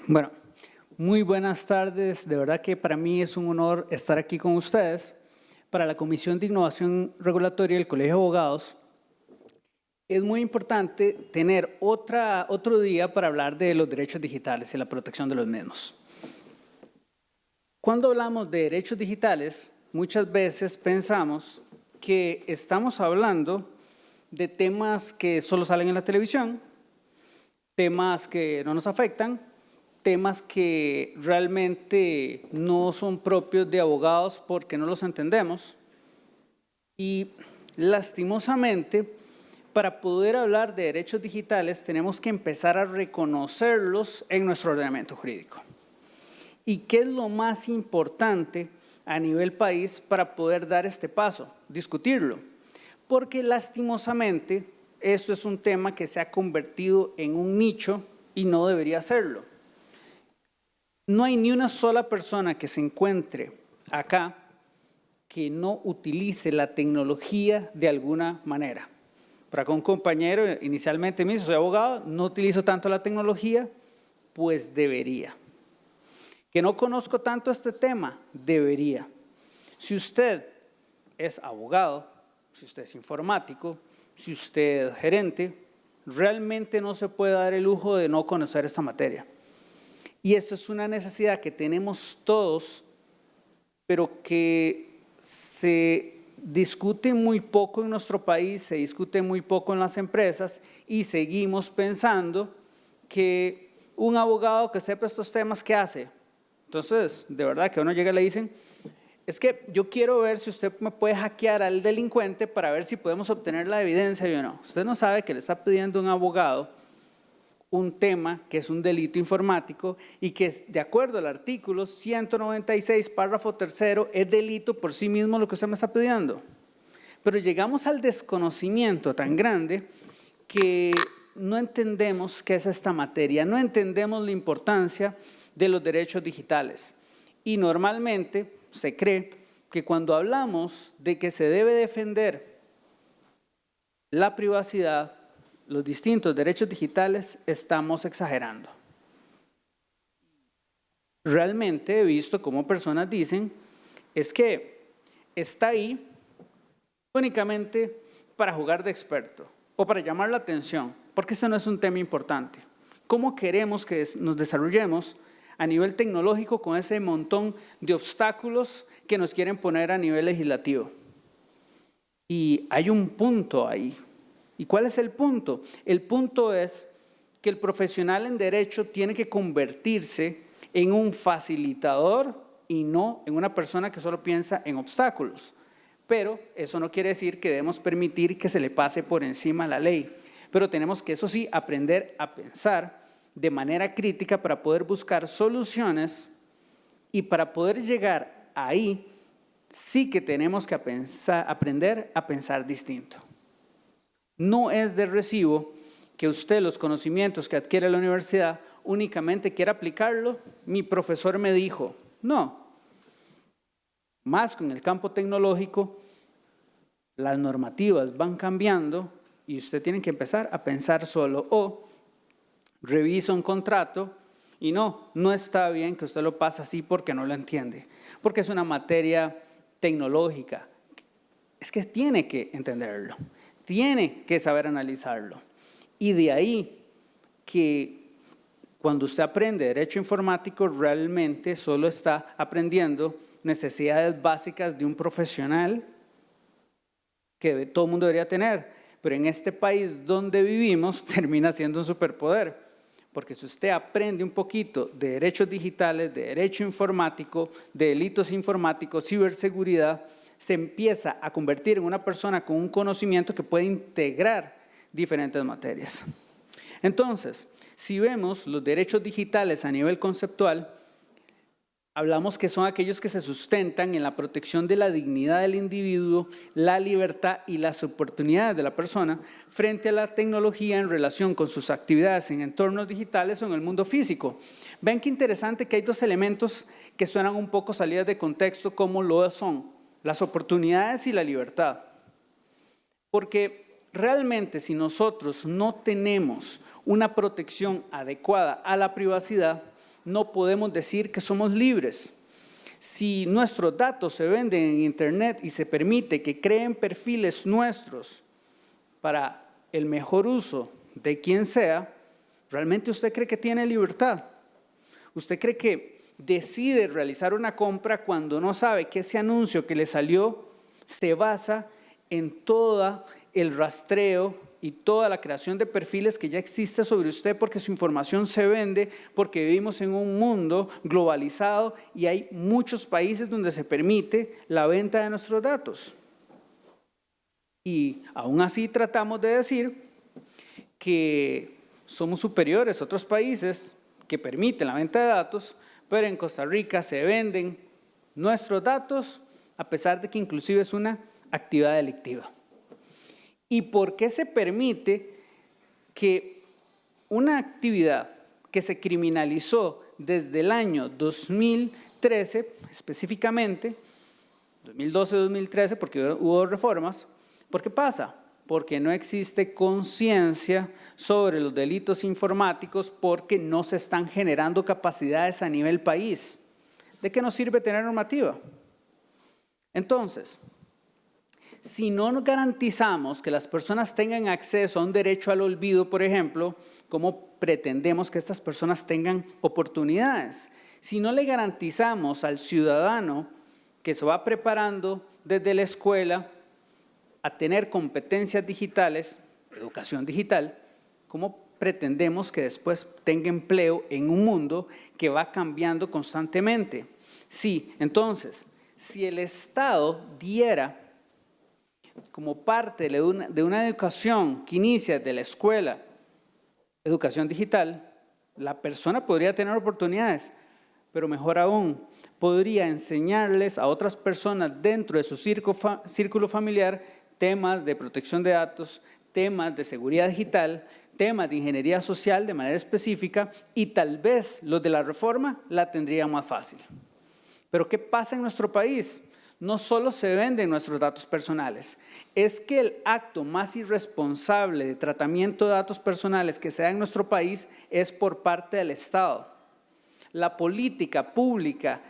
Bueno, muy buenas tardes. De verdad que para mí es un honor estar aquí con ustedes. Para la Comisión de Innovación Regulatoria del Colegio de Abogados, es muy importante tener otro día para hablar de los derechos digitales y la protección de los mismos. Cuando hablamos de derechos digitales, muchas veces pensamos que estamos hablando de temas que solo salen en la televisión, temas que no nos afectan, temas que realmente no son propios de abogados porque no los entendemos. Y lastimosamente, para poder hablar de derechos digitales tenemos que empezar a reconocerlos en nuestro ordenamiento jurídico. ¿Y qué es lo más importante a nivel país para poder dar este paso? Discutirlo. Porque lastimosamente esto es un tema que se ha convertido en un nicho y no debería serlo. No hay ni una sola persona que se encuentre acá que no utilice la tecnología de alguna manera. Por acá un compañero inicialmente me dice, soy abogado, no utilizo tanto la tecnología, pues debería. Que no conozco tanto este tema, debería. Si usted es abogado, si usted es informático, si usted es gerente, realmente no se puede dar el lujo de no conocer esta materia. Y eso es una necesidad que tenemos todos, pero que se discute muy poco en nuestro país, se discute muy poco en las empresas y seguimos pensando que un abogado que sepa estos temas, ¿qué hace? Entonces, de verdad que uno llega y le dicen, es que yo quiero ver si usted me puede hackear al delincuente para ver si podemos obtener la evidencia o no. Usted no sabe que le está pidiendo a un abogado un tema que es un delito informático y que de acuerdo al artículo 196, párrafo 3, es delito por sí mismo lo que usted me está pidiendo. Pero llegamos al desconocimiento tan grande que no entendemos qué es esta materia, no entendemos la importancia de los derechos digitales. Y normalmente se cree que cuando hablamos de que se debe defender la privacidad, los distintos derechos digitales, estamos exagerando. Realmente he visto cómo personas dicen, es que está ahí únicamente para jugar de experto o para llamar la atención, porque ese no es un tema importante. ¿Cómo queremos que nos desarrollemos a nivel tecnológico con ese montón de obstáculos que nos quieren poner a nivel legislativo? Y hay un punto ahí. ¿Y cuál es el punto? El punto es que el profesional en derecho tiene que convertirse en un facilitador y no en una persona que solo piensa en obstáculos. Pero eso no quiere decir que debemos permitir que se le pase por encima la ley. Pero tenemos que, eso sí, aprender a pensar de manera crítica para poder buscar soluciones y para poder llegar ahí, sí que tenemos que aprender a pensar distinto. No es de recibo que usted los conocimientos que adquiere en la universidad únicamente quiera aplicarlo. Mi profesor me dijo, no. Más con el campo tecnológico, las normativas van cambiando y usted tiene que empezar a pensar solo. O revisa un contrato y no está bien que usted lo pase así porque no lo entiende. Porque es una materia tecnológica. Es que tiene que entenderlo. Tiene que saber analizarlo. Y de ahí que cuando usted aprende derecho informático, realmente solo está aprendiendo necesidades básicas de un profesional que todo el mundo debería tener. Pero en este país donde vivimos termina siendo un superpoder. Porque si usted aprende un poquito de derechos digitales, de derecho informático, de delitos informáticos, ciberseguridad, se empieza a convertir en una persona con un conocimiento que puede integrar diferentes materias. Entonces, si vemos los derechos digitales a nivel conceptual, hablamos que son aquellos que se sustentan en la protección de la dignidad del individuo, la libertad y las oportunidades de la persona frente a la tecnología en relación con sus actividades en entornos digitales o en el mundo físico. Ven qué interesante que hay dos elementos que suenan un poco salidas de contexto, como lo son las oportunidades y la libertad. Porque realmente si nosotros no tenemos una protección adecuada a la privacidad, no podemos decir que somos libres. Si nuestros datos se venden en Internet y se permite que creen perfiles nuestros para el mejor uso de quien sea, ¿realmente usted cree que tiene libertad? ¿Usted cree que decide realizar una compra cuando no sabe que ese anuncio que le salió se basa en todo el rastreo y toda la creación de perfiles que ya existe sobre usted porque su información se vende, porque vivimos en un mundo globalizado y hay muchos países donde se permite la venta de nuestros datos? Y aún así tratamos de decir que somos superiores a otros países que permiten la venta de datos, pero en Costa Rica se venden nuestros datos a pesar de que inclusive es una actividad delictiva. ¿Y por qué se permite que una actividad que se criminalizó desde el año 2013, específicamente, 2012-2013, porque hubo reformas, ¿por qué pasa? Porque no existe conciencia sobre los delitos informáticos, porque no se están generando capacidades a nivel país. ¿De qué nos sirve tener normativa? Entonces, si no nos garantizamos que las personas tengan acceso a un derecho al olvido, por ejemplo, ¿cómo pretendemos que estas personas tengan oportunidades? Si no le garantizamos al ciudadano que se va preparando desde la escuela a tener competencias digitales, educación digital, ¿cómo pretendemos que después tenga empleo en un mundo que va cambiando constantemente? Sí, entonces, si el Estado diera como parte de una educación que inicia desde la escuela, educación digital, la persona podría tener oportunidades, pero mejor aún, podría enseñarles a otras personas dentro de su círculo familiar temas de protección de datos, temas de seguridad digital, temas de ingeniería social de manera específica, y tal vez los de la reforma la tendrían más fácil. Pero ¿qué pasa en nuestro país? No solo se venden nuestros datos personales, es que el acto más irresponsable de tratamiento de datos personales que se da en nuestro país es por parte del Estado. La política pública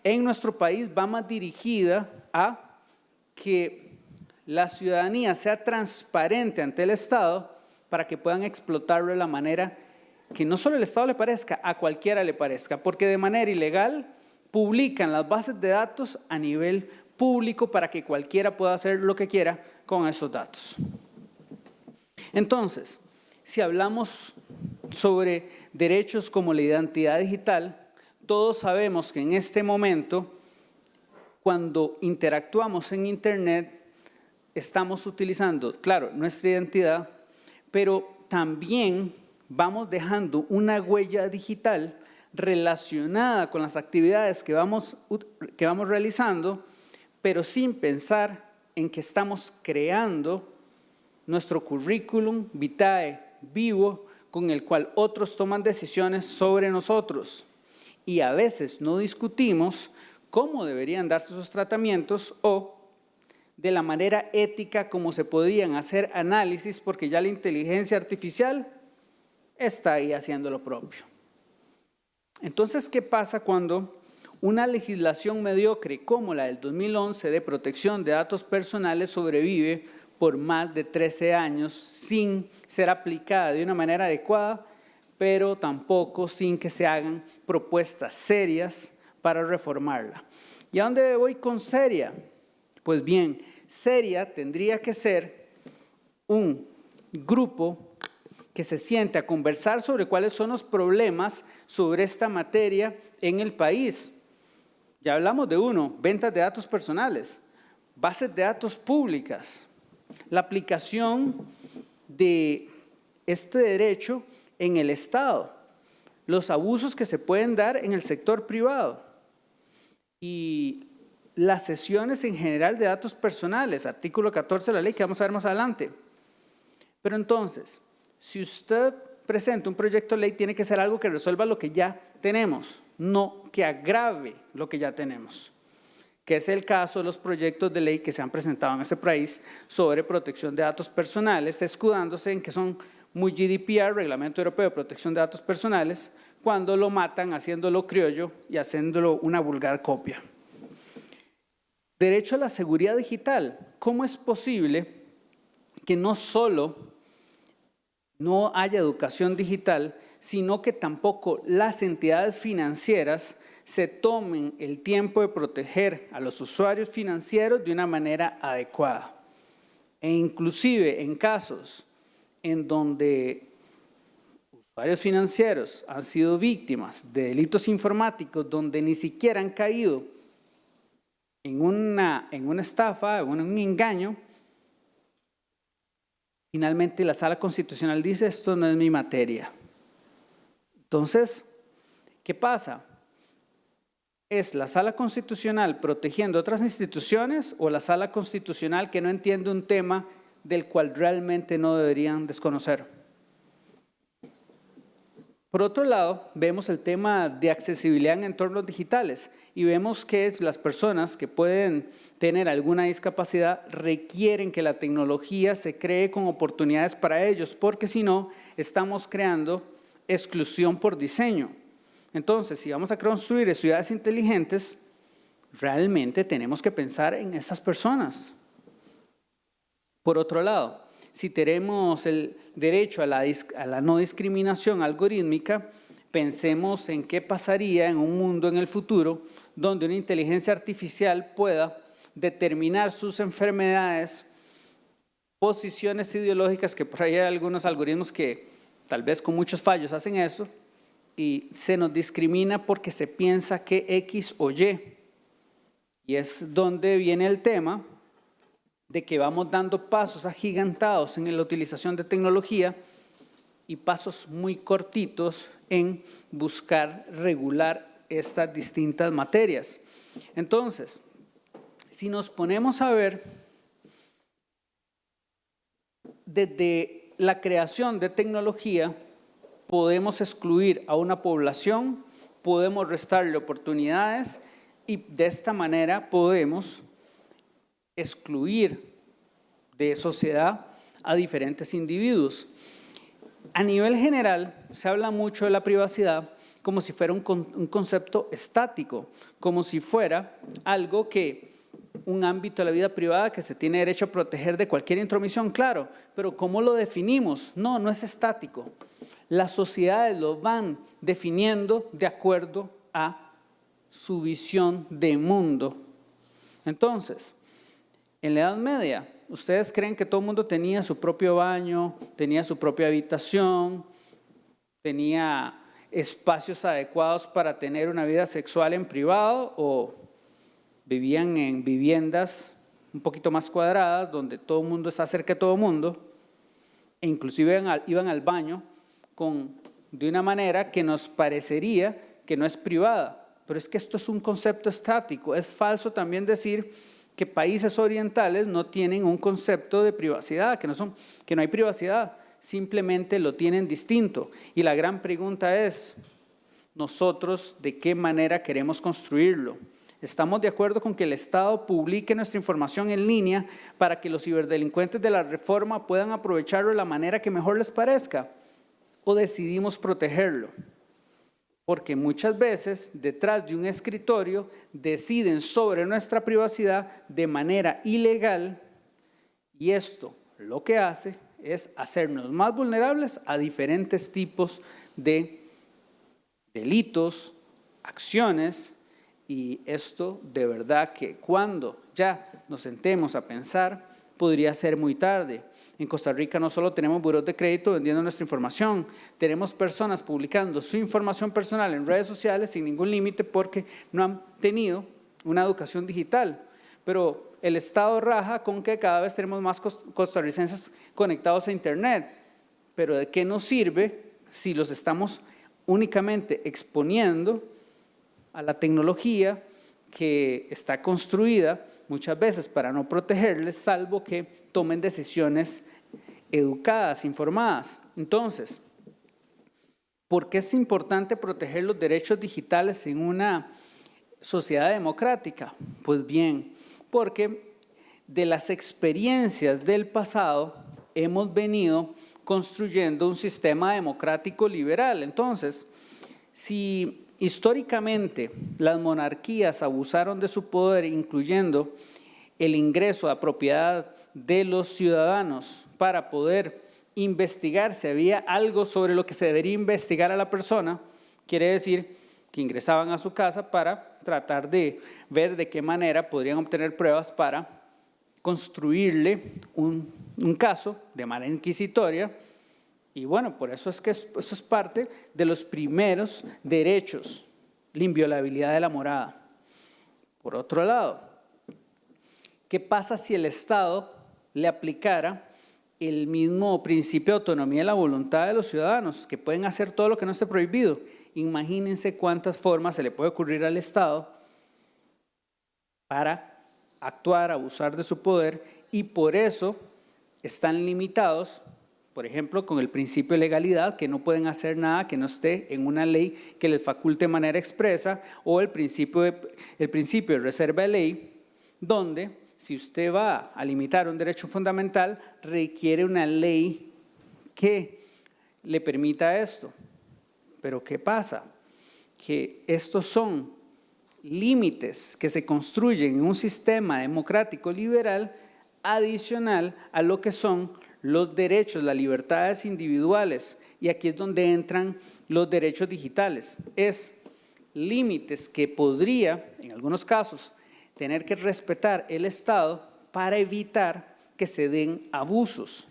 en nuestro país va más dirigida a que la ciudadanía sea transparente ante el Estado para que puedan explotarlo de la manera que no solo al Estado le parezca, a cualquiera le parezca, porque de manera ilegal publican las bases de datos a nivel público para que cualquiera pueda hacer lo que quiera con esos datos. Entonces, si hablamos sobre derechos como la identidad digital, todos sabemos que en este momento, cuando interactuamos en Internet, estamos utilizando, claro, nuestra identidad, pero también vamos dejando una huella digital relacionada con las actividades que vamos realizando, pero sin pensar en que estamos creando nuestro currículum vitae vivo con el cual otros toman decisiones sobre nosotros. Y a veces no discutimos cómo deberían darse esos tratamientos o de la manera ética como se podrían hacer análisis, porque ya la inteligencia artificial está ahí haciendo lo propio. Entonces, ¿qué pasa cuando una legislación mediocre como la del 2011 de protección de datos personales sobrevive por más de 13 años sin ser aplicada de una manera adecuada, pero tampoco sin que se hagan propuestas serias para reformarla? ¿Y a dónde voy con seria? Pues bien, seria tendría que ser un grupo que se siente a conversar sobre cuáles son los problemas sobre esta materia en el país. Ya hablamos de uno, ventas de datos personales, bases de datos públicas, la aplicación de este derecho en el Estado, los abusos que se pueden dar en el sector privado y las sesiones en general de datos personales, artículo 14 de la ley que vamos a ver más adelante. Pero entonces, si usted presenta un proyecto de ley, tiene que ser algo que resuelva lo que ya tenemos, no que agrave lo que ya tenemos, que es el caso de los proyectos de ley que se han presentado en este país sobre protección de datos personales, escudándose en que son muy GDPR, Reglamento Europeo de Protección de Datos Personales, cuando lo matan haciéndolo criollo y haciéndolo una vulgar copia. Derecho a la seguridad digital. ¿Cómo es posible que no solo no haya educación digital, sino que tampoco las entidades financieras se tomen el tiempo de proteger a los usuarios financieros de una manera adecuada? E inclusive en casos en donde usuarios financieros han sido víctimas de delitos informáticos donde ni siquiera han caído en una estafa, en un engaño, finalmente la Sala Constitucional dice: esto no es mi materia. Entonces, ¿qué pasa? ¿Es la Sala Constitucional protegiendo otras instituciones o la Sala Constitucional que no entiende un tema del cual realmente no deberían desconocer? Por otro lado, vemos el tema de accesibilidad en entornos digitales y vemos que las personas que pueden tener alguna discapacidad requieren que la tecnología se cree con oportunidades para ellos, porque si no, estamos creando exclusión por diseño. Entonces, si vamos a construir ciudades inteligentes, realmente tenemos que pensar en esas personas. Por otro lado, si tenemos el derecho a la no discriminación algorítmica, pensemos en qué pasaría en un mundo en el futuro donde una inteligencia artificial pueda determinar sus enfermedades, posiciones ideológicas, que por ahí hay algunos algoritmos que tal vez con muchos fallos hacen eso, y se nos discrimina porque se piensa que X o Y. Y es donde viene el tema de que vamos dando pasos agigantados en la utilización de tecnología y pasos muy cortitos en buscar regular estas distintas materias. Entonces, si nos ponemos a ver, desde la creación de tecnología, podemos excluir a una población, podemos restarle oportunidades y de esta manera podemos excluir de sociedad a diferentes individuos. A nivel general, se habla mucho de la privacidad como si fuera un concepto estático, como si fuera algo que un ámbito de la vida privada que se tiene derecho a proteger de cualquier intromisión, claro, pero ¿cómo lo definimos? No, no es estático. Las sociedades lo van definiendo de acuerdo a su visión de mundo. Entonces, en la Edad Media, ¿ustedes creen que todo el mundo tenía su propio baño, tenía su propia habitación, tenía espacios adecuados para tener una vida sexual en privado, o vivían en viviendas un poquito más cuadradas donde todo el mundo está cerca de todo el mundo e inclusive iban al baño de una manera que nos parecería que no es privada? Pero es que esto es un concepto estático. Es falso también decir que países orientales no tienen un concepto de privacidad, que no hay privacidad, simplemente lo tienen distinto. Y la gran pregunta es, ¿nosotros de qué manera queremos construirlo? ¿Estamos de acuerdo con que el Estado publique nuestra información en línea para que los ciberdelincuentes de la reforma puedan aprovecharlo de la manera que mejor les parezca? ¿O decidimos protegerlo? Porque muchas veces detrás de un escritorio deciden sobre nuestra privacidad de manera ilegal, y esto lo que hace es hacernos más vulnerables a diferentes tipos de delitos, acciones, y esto de verdad que cuando ya nos sentemos a pensar podría ser muy tarde. En Costa Rica no solo tenemos burós de crédito vendiendo nuestra información, tenemos personas publicando su información personal en redes sociales sin ningún límite porque no han tenido una educación digital. Pero el Estado raja con que cada vez tenemos más costarricenses conectados a Internet. Pero ¿de qué nos sirve si los estamos únicamente exponiendo a la tecnología que está construida muchas veces para no protegerles, salvo que tomen decisiones educadas, informadas? Entonces, ¿por qué es importante proteger los derechos digitales en una sociedad democrática? Pues bien, porque de las experiencias del pasado hemos venido construyendo un sistema democrático liberal. Entonces, si históricamente las monarquías abusaron de su poder, incluyendo el ingreso a propiedad de los ciudadanos para poder investigar si había algo sobre lo que se debería investigar a la persona, quiere decir que ingresaban a su casa para tratar de ver de qué manera podrían obtener pruebas para construirle un caso de manera inquisitoria. Y bueno, por eso es que eso es parte de los primeros derechos, la inviolabilidad de la morada. Por otro lado, ¿qué pasa si el Estado le aplicara el mismo principio de autonomía de la voluntad de los ciudadanos, que pueden hacer todo lo que no esté prohibido? Imagínense cuántas formas se le puede ocurrir al Estado para actuar, abusar de su poder, y por eso están limitados, por ejemplo, con el principio de legalidad, que no pueden hacer nada que no esté en una ley que les faculte de manera expresa, o el principio de reserva de ley, donde si usted va a limitar un derecho fundamental, requiere una ley que le permita esto. Pero ¿qué pasa? Que estos son límites que se construyen en un sistema democrático liberal adicional a lo que son los derechos, las libertades individuales, y aquí es donde entran los derechos digitales. Es límites que podría, en algunos casos, tener que respetar el Estado para evitar que se den abusos.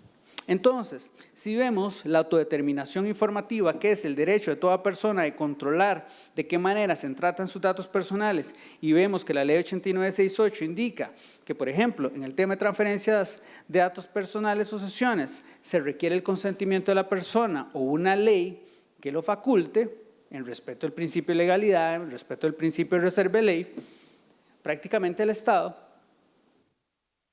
Entonces, si vemos la autodeterminación informativa, que es el derecho de toda persona de controlar de qué manera se tratan sus datos personales, y vemos que la ley 8968 indica que, por ejemplo, en el tema de transferencias de datos personales o sesiones, se requiere el consentimiento de la persona o una ley que lo faculte, en respeto al principio de legalidad, en respeto al principio de reserva de ley, prácticamente el Estado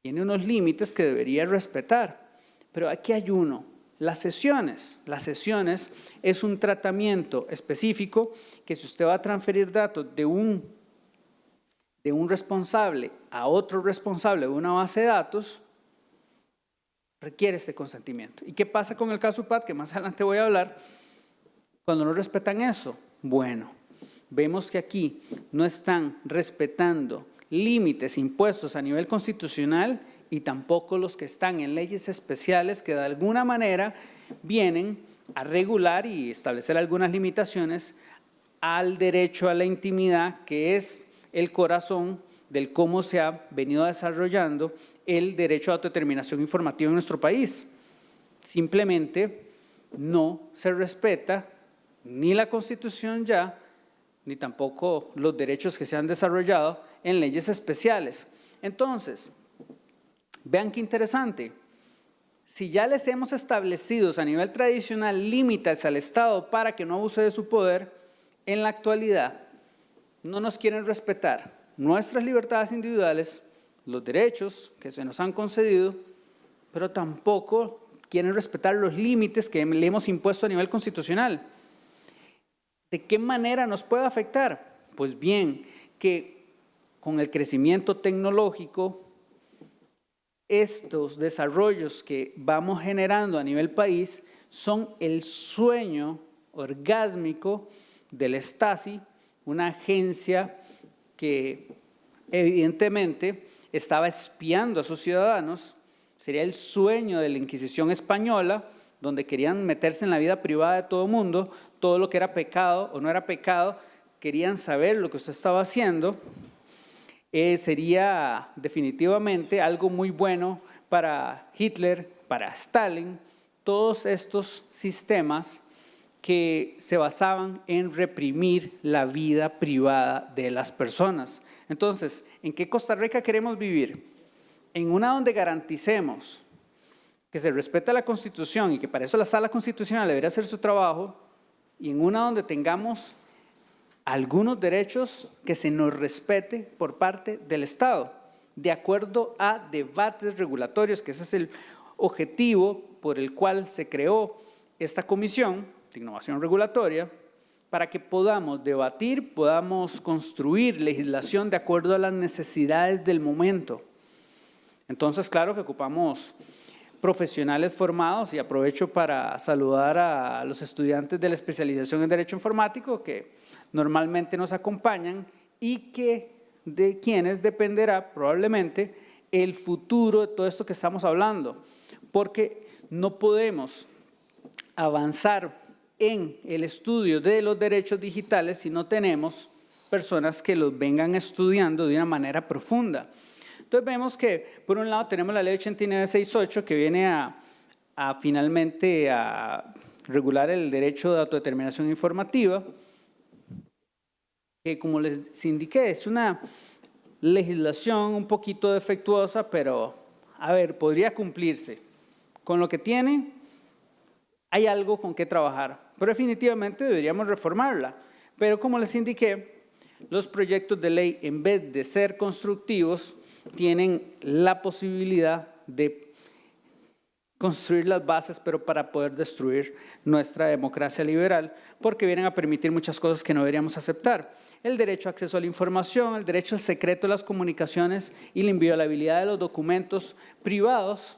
tiene unos límites que debería respetar. Pero aquí hay uno, las sesiones. Las sesiones es un tratamiento específico que si usted va a transferir datos de un responsable a otro responsable de una base de datos, requiere este consentimiento. ¿Y qué pasa con el caso UPAD, que más adelante voy a hablar, cuando no respetan eso? Bueno, vemos que aquí no están respetando límites impuestos a nivel constitucional y tampoco los que están en leyes especiales que de alguna manera vienen a regular y establecer algunas limitaciones al derecho a la intimidad, que es el corazón del cómo se ha venido desarrollando el derecho a autodeterminación informativa en nuestro país. Simplemente no se respeta ni la Constitución ya, ni tampoco los derechos que se han desarrollado en leyes especiales. Entonces, vean qué interesante. Si ya les hemos establecido a nivel tradicional límites al Estado para que no abuse de su poder, en la actualidad no nos quieren respetar nuestras libertades individuales, los derechos que se nos han concedido, pero tampoco quieren respetar los límites que le hemos impuesto a nivel constitucional. ¿De qué manera nos puede afectar? Pues bien, que con el crecimiento tecnológico, estos desarrollos que vamos generando a nivel país son el sueño orgásmico del Stasi, una agencia que evidentemente estaba espiando a sus ciudadanos. Sería el sueño de la Inquisición española, donde querían meterse en la vida privada de todo el mundo, todo lo que era pecado o no era pecado, querían saber lo que usted estaba haciendo. Sería definitivamente algo muy bueno para Hitler, para Stalin, todos estos sistemas que se basaban en reprimir la vida privada de las personas. Entonces, ¿en qué Costa Rica queremos vivir? En una donde garanticemos que se respeta la Constitución y que para eso la Sala Constitucional debería hacer su trabajo, y en una donde tengamos algunos derechos que se nos respete por parte del Estado, de acuerdo a debates regulatorios, que ese es el objetivo por el cual se creó esta comisión de innovación regulatoria, para que podamos debatir, podamos construir legislación de acuerdo a las necesidades del momento. Entonces, claro que ocupamos profesionales formados, y aprovecho para saludar a los estudiantes de la especialización en Derecho Informático que normalmente nos acompañan y que de quienes dependerá probablemente el futuro de todo esto que estamos hablando, porque no podemos avanzar en el estudio de los derechos digitales si no tenemos personas que los vengan estudiando de una manera profunda. Entonces vemos que por un lado tenemos la ley 8968 que viene finalmente a regular el derecho de autodeterminación informativa, que como les indiqué es una legislación un poquito defectuosa, pero a ver, podría cumplirse. Con lo que tiene, hay algo con qué trabajar, pero definitivamente deberíamos reformarla. Pero como les indiqué, los proyectos de ley, en vez de ser constructivos, tienen la posibilidad de construir las bases, pero para poder destruir nuestra democracia liberal, porque vienen a permitir muchas cosas que no deberíamos aceptar. El derecho a acceso a la información, el derecho al secreto de las comunicaciones y la inviolabilidad de los documentos privados.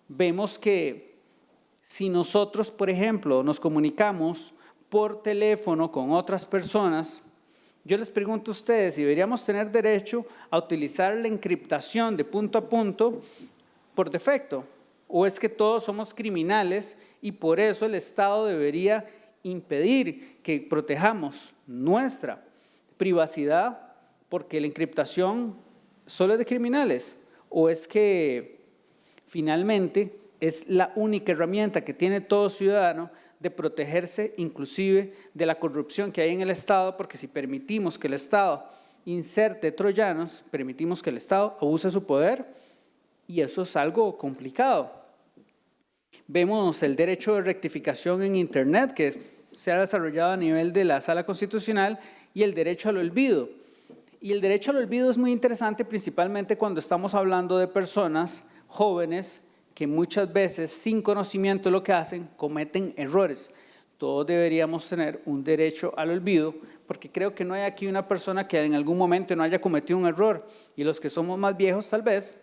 Vemos que si nosotros, por ejemplo, nos comunicamos por teléfono con otras personas, yo les pregunto a ustedes si deberíamos tener derecho a utilizar la encriptación de punto a punto por defecto, o es que todos somos criminales y por eso el Estado debería impedir que protejamos nuestra privacidad porque la encriptación solo es de criminales, o es que finalmente es la única herramienta que tiene todo ciudadano de protegerse inclusive de la corrupción que hay en el Estado, porque si permitimos que el Estado inserte troyanos, permitimos que el Estado abuse su poder y eso es algo complicado. Vemos el derecho de rectificación en Internet que se ha desarrollado a nivel de la Sala Constitucional y el derecho al olvido. Y el derecho al olvido es muy interesante principalmente cuando estamos hablando de personas jóvenes que muchas veces sin conocimiento de lo que hacen cometen errores. Todos deberíamos tener un derecho al olvido porque creo que no hay aquí una persona que en algún momento no haya cometido un error y los que somos más viejos tal vez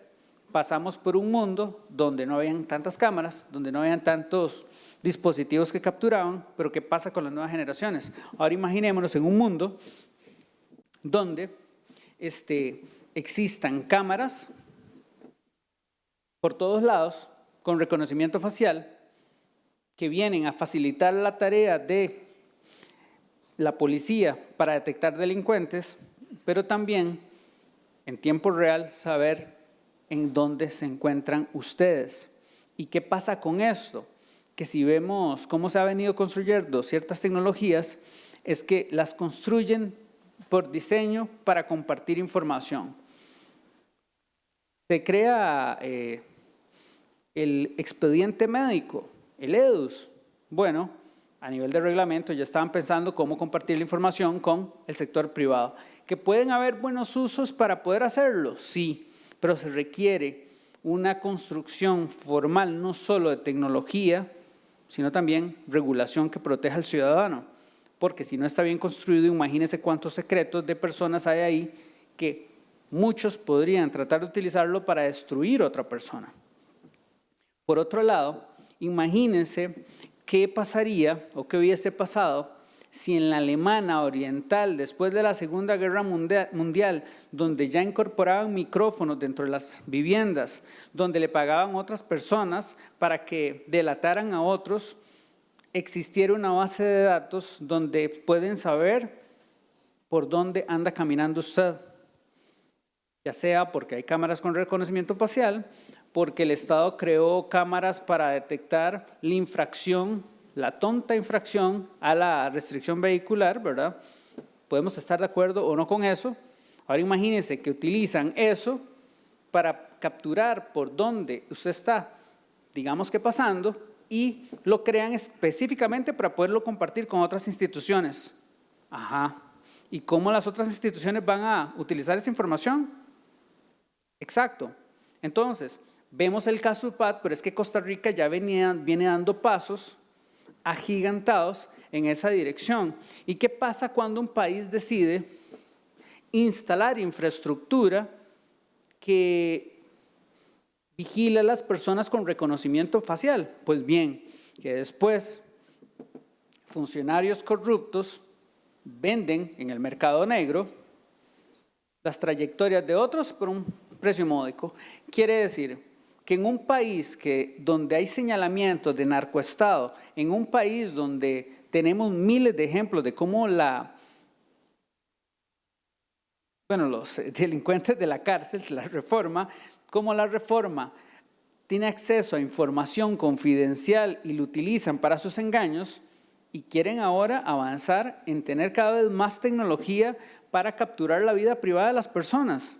pasamos por un mundo donde no habían tantas cámaras, donde no habían tantos dispositivos que capturaban, pero ¿qué pasa con las nuevas generaciones? Ahora imaginémonos en un mundo donde existan cámaras por todos lados con reconocimiento facial que vienen a facilitar la tarea de la policía para detectar delincuentes, pero también en tiempo real saber en dónde se encuentran ustedes. ¿Y qué pasa con esto? Que si vemos cómo se ha venido construyendo ciertas tecnologías, es que las construyen por diseño para compartir información. Se crea el expediente médico, el EDUS. Bueno, a nivel de reglamento ya estaban pensando cómo compartir la información con el sector privado. ¿Que pueden haber buenos usos para poder hacerlo? Sí, pero se requiere una construcción formal no solo de tecnología, sino también regulación que proteja al ciudadano. Porque si no está bien construido, imagínense cuántos secretos de personas hay ahí que muchos podrían tratar de utilizarlo para destruir a otra persona. Por otro lado, imagínense qué pasaría o qué hubiese pasado si en la Alemania Oriental, después de la Segunda Guerra Mundial, donde ya incorporaban micrófonos dentro de las viviendas, donde le pagaban a otras personas para que delataran a otros, existiera una base de datos donde pueden saber por dónde anda caminando usted, ya sea porque hay cámaras con reconocimiento facial, porque el Estado creó cámaras para detectar la infracción, la tonta infracción a la restricción vehicular, ¿verdad? Podemos estar de acuerdo o no con eso. Ahora imagínense que utilizan eso para capturar por dónde usted está, digamos que pasando, y lo crean específicamente para poderlo compartir con otras instituciones. Ajá. ¿Y cómo las otras instituciones van a utilizar esa información? Exacto. Entonces, vemos el caso UPAD, pero es que Costa Rica ya viene dando pasos agigantados en esa dirección. ¿Y qué pasa cuando un país decide instalar infraestructura que vigila a las personas con reconocimiento facial. Pues bien, que después funcionarios corruptos venden en el mercado negro las trayectorias de otros por un precio módico. Quiere decir que en un país donde hay señalamientos de narcoestado, en un país donde tenemos miles de ejemplos de cómo los delincuentes de la cárcel, cómo la reforma tiene acceso a información confidencial y lo utilizan para sus engaños, y quieren ahora avanzar en tener cada vez más tecnología para capturar la vida privada de las personas.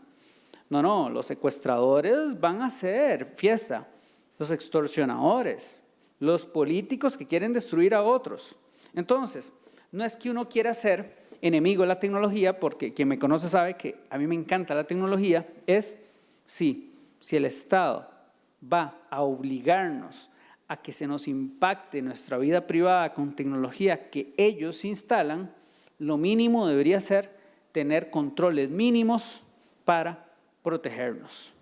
No, los secuestradores van a hacer fiesta, los extorsionadores, los políticos que quieren destruir a otros. Entonces, no es que uno quiera ser enemigo de la tecnología, porque quien me conoce sabe que a mí me encanta la tecnología, si el Estado va a obligarnos a que se nos impacte nuestra vida privada con tecnología que ellos instalan, lo mínimo debería ser tener controles mínimos para protegernos.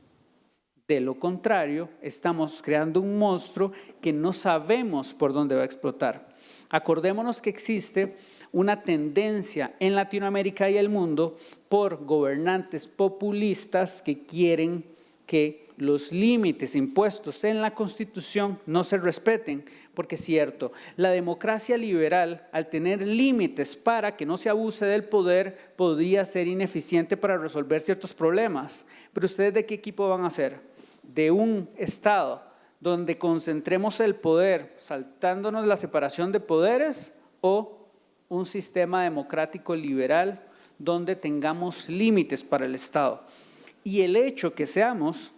De lo contrario, estamos creando un monstruo que no sabemos por dónde va a explotar. Acordémonos que existe una tendencia en Latinoamérica y el mundo por gobernantes populistas que quieren que los límites impuestos en la Constitución no se respeten, porque es cierto, la democracia liberal, al tener límites para que no se abuse del poder, podría ser ineficiente para resolver ciertos problemas. Pero ¿ustedes de qué equipo van a ser? ¿De un Estado donde concentremos el poder saltándonos la separación de poderes, o un sistema democrático liberal donde tengamos límites para el Estado? Y el hecho que seamos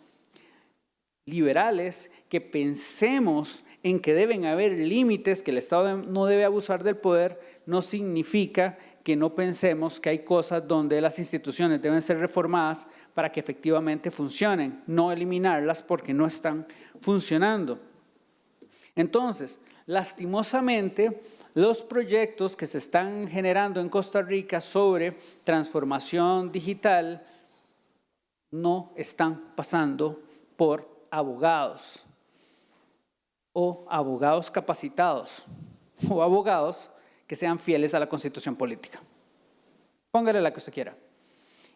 liberales, que pensemos en que deben haber límites, que el Estado no debe abusar del poder, no significa que no pensemos que hay cosas donde las instituciones deben ser reformadas para que efectivamente funcionen, no eliminarlas porque no están funcionando. Entonces, lastimosamente, los proyectos que se están generando en Costa Rica sobre transformación digital no están pasando por abogados o abogados capacitados o abogados que sean fieles a la Constitución política. Póngale la que usted quiera.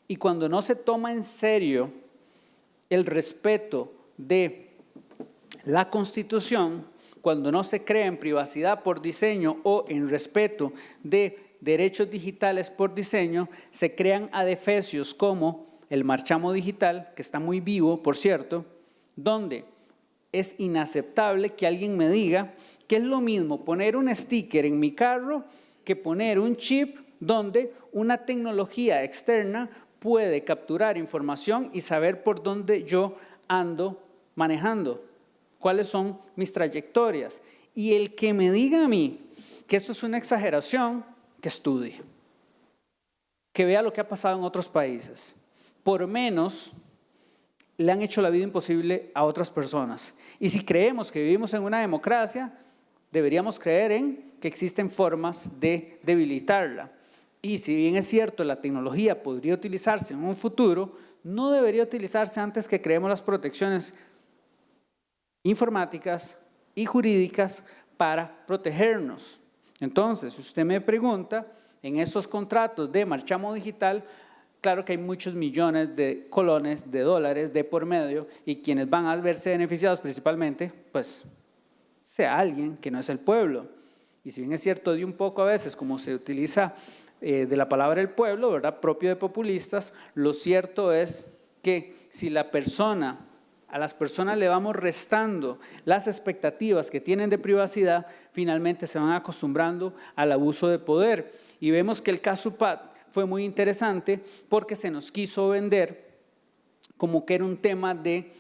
Y cuando no se toma en serio el respeto de la Constitución, cuando no se cree en privacidad por diseño o en respeto de derechos digitales por diseño, se crean adefesios como el marchamo digital, que está muy vivo, por cierto, donde es inaceptable que alguien me diga que es lo mismo poner un sticker en mi carro que poner un chip donde una tecnología externa puede capturar información y saber por dónde yo ando manejando, cuáles son mis trayectorias. Y el que me diga a mí que esto es una exageración, que estudie, que vea lo que ha pasado en otros países. Por menos le han hecho la vida imposible a otras personas. Y si creemos que vivimos en una democracia, deberíamos creer en que existen formas de debilitarla. Y si bien es cierto, la tecnología podría utilizarse en un futuro, no debería utilizarse antes que creemos las protecciones informáticas y jurídicas para protegernos. Entonces, si usted me pregunta, en esos contratos de marchamo digital, claro que hay muchos millones de colones, de dólares de por medio, y quienes van a verse beneficiados principalmente, pues, sea alguien que no es el pueblo. Y si bien es cierto, de un poco a veces, como se utiliza de la palabra el pueblo, ¿verdad?, propio de populistas, lo cierto es que si a las personas le vamos restando las expectativas que tienen de privacidad, finalmente se van acostumbrando al abuso de poder. Y vemos que el caso PAT fue muy interesante porque se nos quiso vender como que era un tema de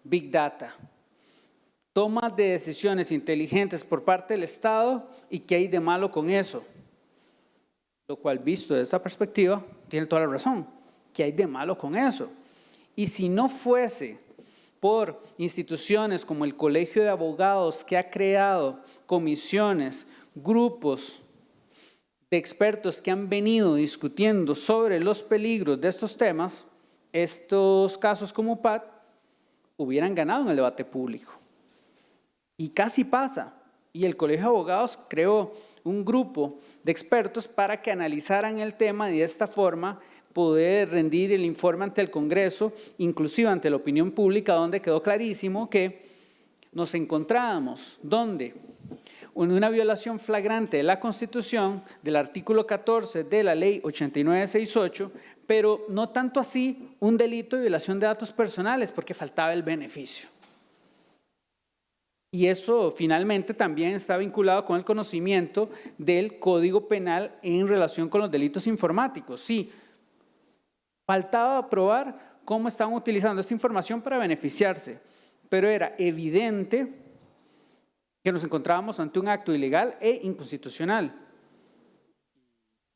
Big Data, toma de decisiones inteligentes por parte del Estado, y qué hay de malo con eso. Lo cual, visto desde esa perspectiva, tiene toda la razón. ¿Qué hay de malo con eso? Y si no fuese por instituciones como el Colegio de Abogados, que ha creado comisiones, grupos de expertos que han venido discutiendo sobre los peligros de estos temas, estos casos como PAT hubieran ganado en el debate público. Y casi pasa. Y el Colegio de Abogados creó un grupo de expertos para que analizaran el tema y de esta forma poder rendir el informe ante el Congreso, inclusive ante la opinión pública, donde quedó clarísimo que nos encontrábamos, ¿dónde? En una violación flagrante de la Constitución, del artículo 14 de la Ley 8968, pero no tanto así un delito de violación de datos personales, porque faltaba el beneficio. Y eso finalmente también está vinculado con el conocimiento del Código Penal en relación con los delitos informáticos. Sí, faltaba probar cómo estaban utilizando esta información para beneficiarse, pero era evidente que nos encontrábamos ante un acto ilegal e inconstitucional.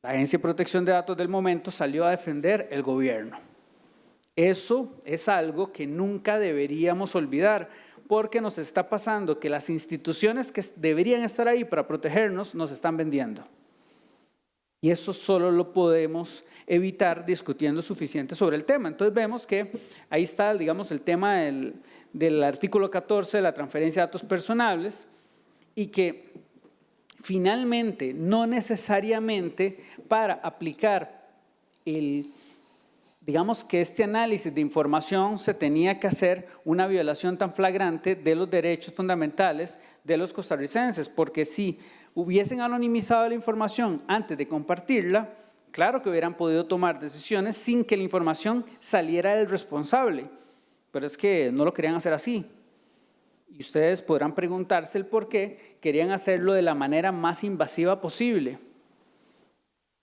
La Agencia de Protección de Datos del momento salió a defender el gobierno. Eso es algo que nunca deberíamos olvidar, porque nos está pasando que las instituciones que deberían estar ahí para protegernos nos están vendiendo. Y eso solo lo podemos evitar discutiendo suficiente sobre el tema. Entonces vemos que ahí está, digamos, el tema del artículo 14 de la transferencia de datos personales, y que finalmente no necesariamente para aplicar digamos que este análisis de información se tenía que hacer una violación tan flagrante de los derechos fundamentales de los costarricenses, porque si hubiesen anonimizado la información antes de compartirla, claro que hubieran podido tomar decisiones sin que la información saliera del responsable, pero es que no lo querían hacer así. Y ustedes podrán preguntarse el por qué querían hacerlo de la manera más invasiva posible.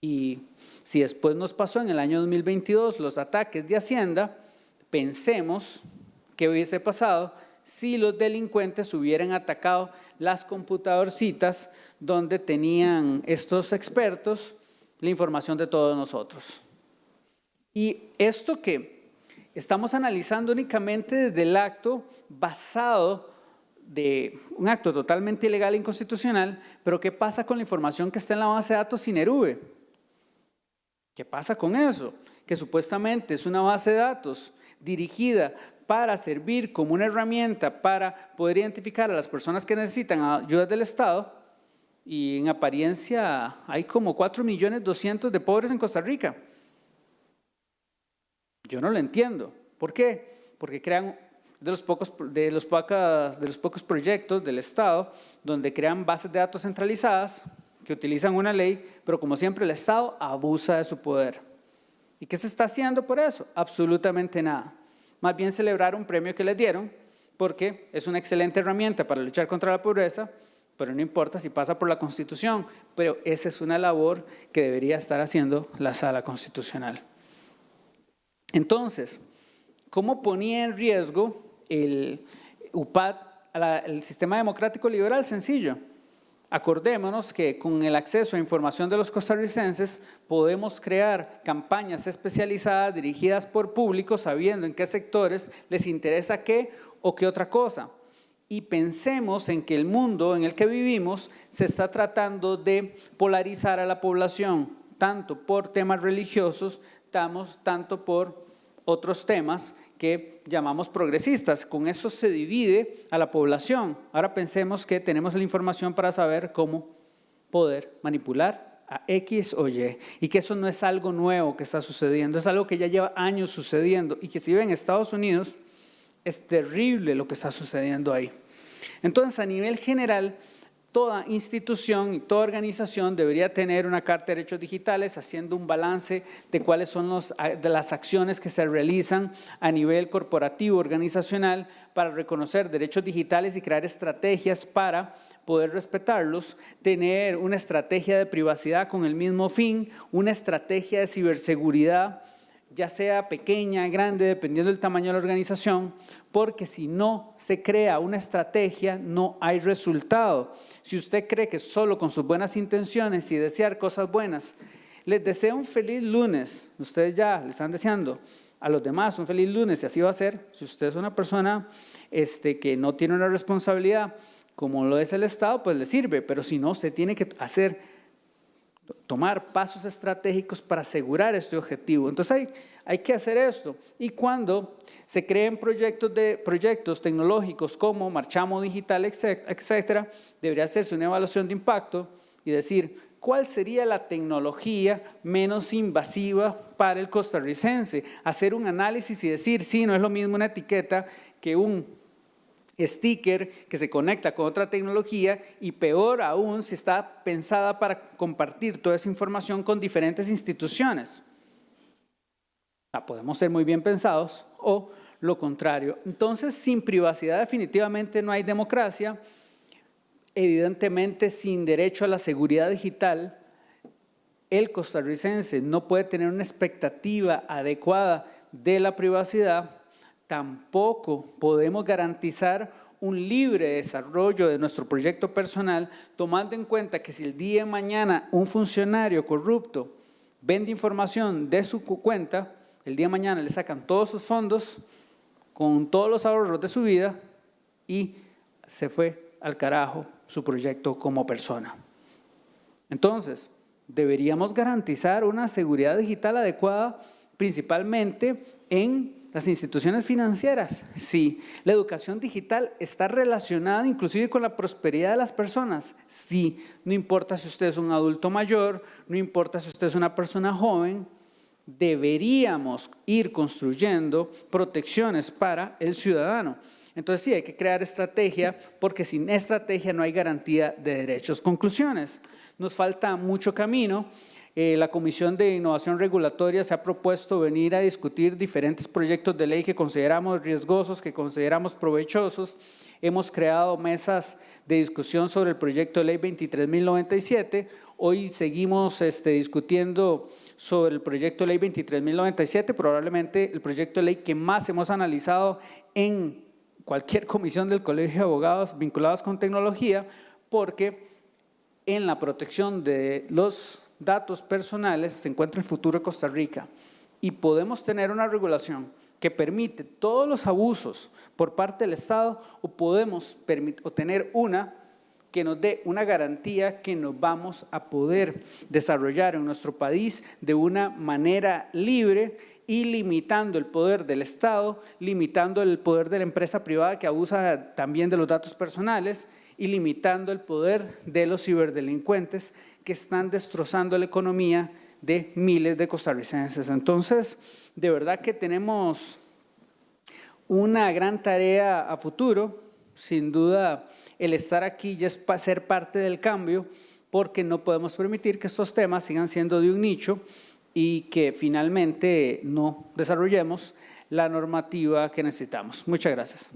Y si después nos pasó en el año 2022 los ataques de Hacienda, pensemos qué hubiese pasado si los delincuentes hubieran atacado las computadorcitas donde tenían estos expertos la información de todos nosotros. Y esto que estamos analizando únicamente desde el acto basado de un acto totalmente ilegal e inconstitucional, pero ¿qué pasa con la información que está en la base de datos Sinerube? ¿Qué pasa con eso? Que supuestamente es una base de datos dirigida para servir como una herramienta para poder identificar a las personas que necesitan ayuda del Estado, y en apariencia hay como 4.200.000 de pobres en Costa Rica. Yo no lo entiendo. ¿Por qué? Porque crean de los pocos proyectos del Estado donde crean bases de datos centralizadas que utilizan una ley, pero como siempre el Estado abusa de su poder. ¿Y qué se está haciendo por eso? Absolutamente nada. Más bien celebrar un premio que les dieron, porque es una excelente herramienta para luchar contra la pobreza, pero no importa si pasa por la Constitución, pero esa es una labor que debería estar haciendo la Sala Constitucional. Entonces, ¿cómo ponía en riesgo el UPAD el sistema democrático liberal? Sencillo. Acordémonos que con el acceso a información de los costarricenses podemos crear campañas especializadas dirigidas por públicos sabiendo en qué sectores les interesa qué o qué otra cosa. Y pensemos en que el mundo en el que vivimos se está tratando de polarizar a la población, tanto por temas religiosos, tanto por otros temas que llamamos progresistas. Con eso se divide a la población. Ahora pensemos que tenemos la información para saber cómo poder manipular a X o Y, y que eso no es algo nuevo que está sucediendo, es algo que ya lleva años sucediendo, y que si vive en Estados Unidos es terrible lo que está sucediendo ahí. Entonces, a nivel general, toda institución y toda organización debería tener una Carta de Derechos Digitales haciendo un balance de cuáles son de las acciones que se realizan a nivel corporativo, organizacional, para reconocer derechos digitales y crear estrategias para poder respetarlos, tener una estrategia de privacidad con el mismo fin, una estrategia de ciberseguridad, ya sea pequeña, grande, dependiendo del tamaño de la organización, porque si no se crea una estrategia, no hay resultado. Si usted cree que solo con sus buenas intenciones y desear cosas buenas, les deseo un feliz lunes, ustedes ya le están deseando a los demás un feliz lunes, y así va a ser. Si usted es una persona que no tiene una responsabilidad como lo es el Estado, pues le sirve, pero si no, se tiene que hacer tomar pasos estratégicos para asegurar este objetivo. Entonces hay que hacer esto. Y cuando se creen proyectos tecnológicos como Marchamo Digital, etcétera, debería hacerse una evaluación de impacto y decir cuál sería la tecnología menos invasiva para el costarricense. Hacer un análisis y decir, sí, no es lo mismo una etiqueta que un sticker que se conecta con otra tecnología, y peor aún si está pensada para compartir toda esa información con diferentes instituciones. Podemos ser muy bien pensados o lo contrario. Entonces, sin privacidad definitivamente no hay democracia. Evidentemente, sin derecho a la seguridad digital, el costarricense no puede tener una expectativa adecuada de la privacidad. Tampoco podemos garantizar un libre desarrollo de nuestro proyecto personal, tomando en cuenta que si el día de mañana un funcionario corrupto vende información de su cuenta, el día de mañana le sacan todos sus fondos con todos los ahorros de su vida y se fue al carajo su proyecto como persona. Entonces, deberíamos garantizar una seguridad digital adecuada, principalmente en las instituciones financieras. Sí. ¿La educación digital está relacionada inclusive con la prosperidad de las personas? Sí. No importa si usted es un adulto mayor, no importa si usted es una persona joven, deberíamos ir construyendo protecciones para el ciudadano. Entonces sí, hay que crear estrategia, porque sin estrategia no hay garantía de derechos. Conclusiones. Nos falta mucho camino. La Comisión de Innovación Regulatoria se ha propuesto venir a discutir diferentes proyectos de ley que consideramos riesgosos, que consideramos provechosos. Hemos creado mesas de discusión sobre el proyecto de ley 23.097. Hoy seguimos discutiendo sobre el proyecto de ley 23.097, probablemente el proyecto de ley que más hemos analizado en cualquier comisión del Colegio de Abogados vinculados con tecnología, porque en la protección de los datos personales se encuentra el futuro de Costa Rica, y podemos tener una regulación que permite todos los abusos por parte del Estado, o podemos tener una que nos dé una garantía que nos vamos a poder desarrollar en nuestro país de una manera libre y limitando el poder del Estado, limitando el poder de la empresa privada que abusa también de los datos personales, y limitando el poder de los ciberdelincuentes que están destrozando la economía de miles de costarricenses. Entonces, de verdad que tenemos una gran tarea a futuro. Sin duda, el estar aquí ya es para ser parte del cambio, porque no podemos permitir que estos temas sigan siendo de un nicho y que finalmente no desarrollemos la normativa que necesitamos. Muchas gracias.